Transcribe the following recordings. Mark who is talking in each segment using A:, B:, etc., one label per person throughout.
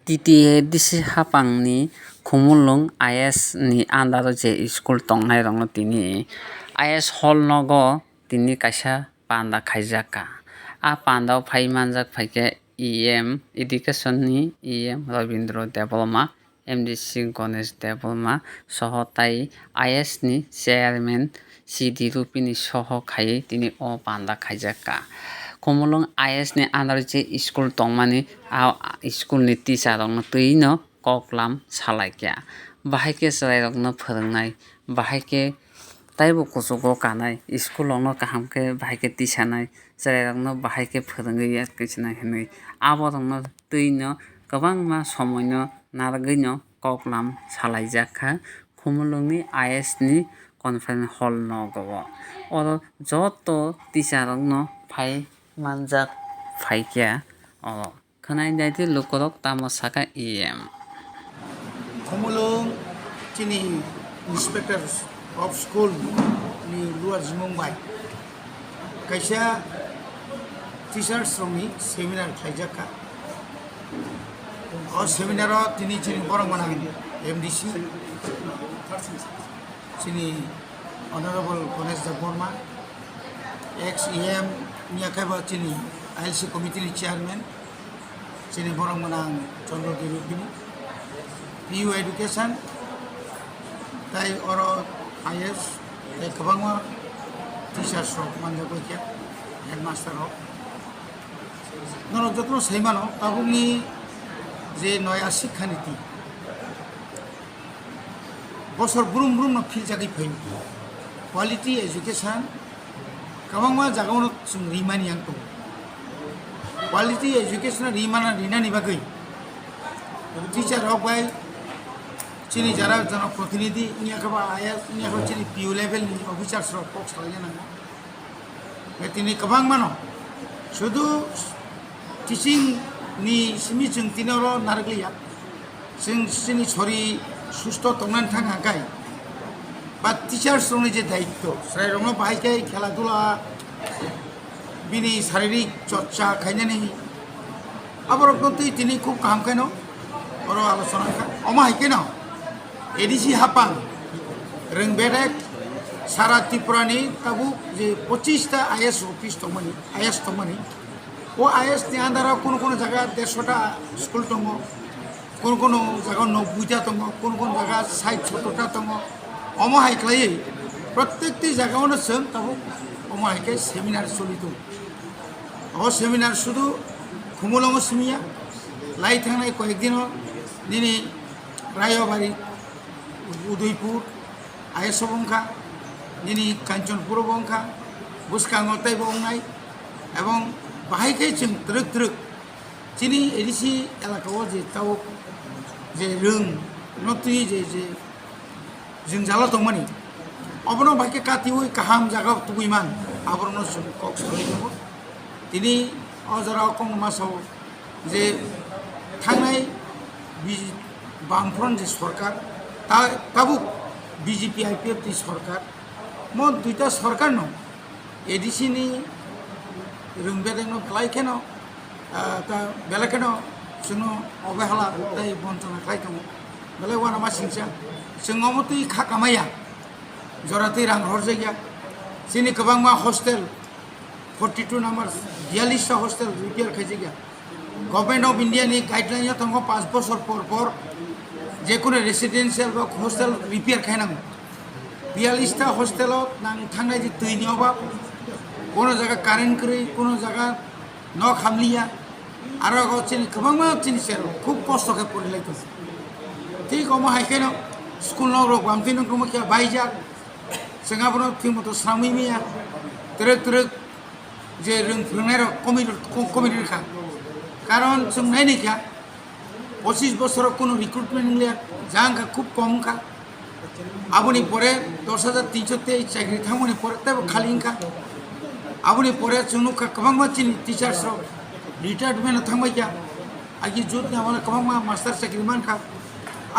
A: TTADC hapangni Khumulwng IS ni andaro je school tongnai rokno tini IS hall nogo tini kaisa panda khaijaka. Panda o phai manjak phaikhe EM education ni EM Rabindra debbarma MDC Ganesh debbarma soho tai IS ni chairman CD Rupini soho khai tini o panda khaijaka. Khumulwng IS ni under je school tongmani school ni teacher rokno twi no koklam salaikya bahaike cherai rokno phwrwngnai bahaike taibo kuchugo kanai school rokno kaham khe bahaike tisanai cherai rokno bahaike phwrwngui kisnai hinui abo rokno twi no kwbangma somoi no narwgui no koklam salaijakha Khumulwng ni IS ni conference hall nogo oro joto teacher rokno phai manjak phaikya oro khwnai naidi lukurok tamo saka EM.
B: Khumulwng chini inspector of school ni luar Mumbai kaisa teachers rokni seminar khaijaka o seminar o tini chini borong manang MDC chini honorable Ganesh debbarma ex EM niakaba chini ILC committee ni chairman chini borong manang Chandra Dirupini PU education tai oro IS tai kwbangma teachers rok manjak kya headmaster rok noro jotno saimano tabungni je noya শিক্ষা নীতি বছর ব্রুম ব্রুম no philjagui phai quality education kwbangma jagao chung rimani ang to quality education rimana rinani bagui teacher rok bai chini jara jana protinidhi niakaba IS niakaba chini PU level ni officers rok kok salajana tini kwbangma no শুধু teaching ni simi chung tinoro nargliya sing sini chori susto tongnan thanga gai ba teachers rokni je daitto sai rokno bahaike খেলাধুলা bini শারীরিক চর্চা খাইনানি আবার তিনি খুব কাম কেন বড় আলোচনা অমাই কেন এডিসি হাপাং রংবেরেক সারা ত্রিপুরানি তাবু যে 25টা IS অফিস তমনি IS তমনি ও IS নি আন্দারা কোন কোন জায়গা 150টা স্কুল তম কোন কোন জায়গা 90টা তম কোন কোন জায়গা 60-70টা তম অমাই ক্লাই প্রত্যেকটি জায়গাওনো সং তাবু অমাইকে সেমিনার চলিত ও সেমিনার শুধু Khumulwng সিমিয়া লাই থাংনাই কয়েকদিন দিনে রায়বাড়ি উদয়পুর IS বংখা দিনে কাঞ্চনপুর বংখা বুসকাঙ্গতাই বংনাই এবং বাহাইকে जों ত্রুক ত্রুক চিনি এডিসি এলাকাও যে তাও যে রং নতুই যে जों জালা দংমানি অবনো বাকে কাতিউই কাহাম জায়গা তুইমান আবরণ কক সলিদব তিনি অজরা কম মাসাও যে থাংনাই বামফ্রন্ট যে সরকার তাবু বিজেপি IPF নি সরকার মো দুইটা সরকার ন এডিসি নি রংবেরেক ন লাইখেন তা বেলাকেন जों অবহেলা তাই বঞ্চনা খাইতম বেলে ওয়ানা মা সিংসা जों অমতই খাকামায়া জরাতে রাং হরজাইয়া চিনি গোबांमा हस्टेल 42 নাম্বার 42টা हस्टेल রিপেয়ার খাইজাইয়া গভর্নমেন্ট অফ ইন্ডিয়া নি গাইডলাইন তঙ্গ 5 বছর পর যে কোনো রেসিডেন্সিয়াল বা हस्टेल রিপেয়ার খাইনাঙ্গ 42টা हस्टेल নাং থাংনাই যে তৈনি অভাব কোন জায়গা কারেন্ট করি কোন জায়গা ন খামলিয়া আর চিনি গোबांमा চিনি সের খুব কষ্ট কে পড়ে লাইতেছে ঠিক অমা হাইকেন স্কুল ন রক বামতিন ক্রম কি বাইজা Singapura timur tu sami miya, teruk je rung rungero komir kah. Karon sung naik ni kya, 25 বছর কোনো রিক্রুটমেন্ট নিলে জাঙ্গা খুব কম কা আপনি পরে 10,300 চাকরি থামনি পরে তবে খালি কা আপনি পরে চুনুকা কবাংমা চিনি টিচার্স রিটায়ারমেন্ট থামবাই কয়া আগে জুত আমার কবাংমা মাস্টার চাকরি মান কা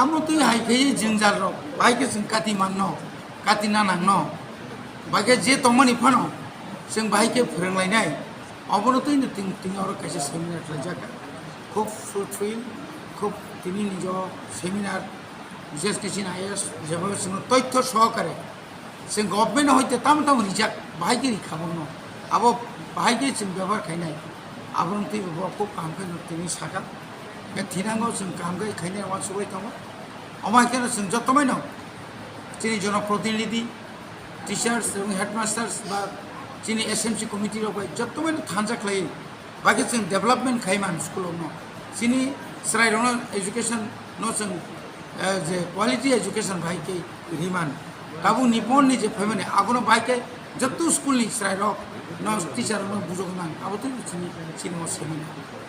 B: আমো তুই হাই খেয়ে জিংজাল রক বাইকে जों কাতি মান ন কাতি নানাং ন বাইকে যে তমনি ফানো जों বাইকে फोरोंलायनाय অবনতই ন তিন আর কাছে সেমিনার জায়গা খুব ফ্রুটফুল খুব তিনি নিজ সেমিনার বিশেষ কিছু আইএস যেভাবে তথ্য সহকারে সে গভর্নমেন্ট হইতে তাম রিজার্ভ বাহাইকে রিখাবো ন আবো বাহাইকে जों ব্যবহার খাইনাই আবরণ তুই খুব কামকে তিনি সাকা থিনাঙ্গো जों কামকে খাইনাই আমার সবাই দङ অমাইকেন जों যতমাই ন যিনি জনপ্রতিনিধি টিচার্স এবং হেডমাস্টার্স বা যিনি এসএমসি কমিটির যতমাই থানজাख्लाय बाकी जों डेभेलपमेन्ट खाइमान स्कुलाव न सिनि स्रायरन एजुकेशन न जों जे क्वालिटी एजुकेशन भाइके रिमान दाबु निपन नि जे फैमाने आगुनो भाइके जत्तु स्कुल नि स्रायरक न टिचार न बुझोगनां आबो तो सिनि सिनि सेमिनार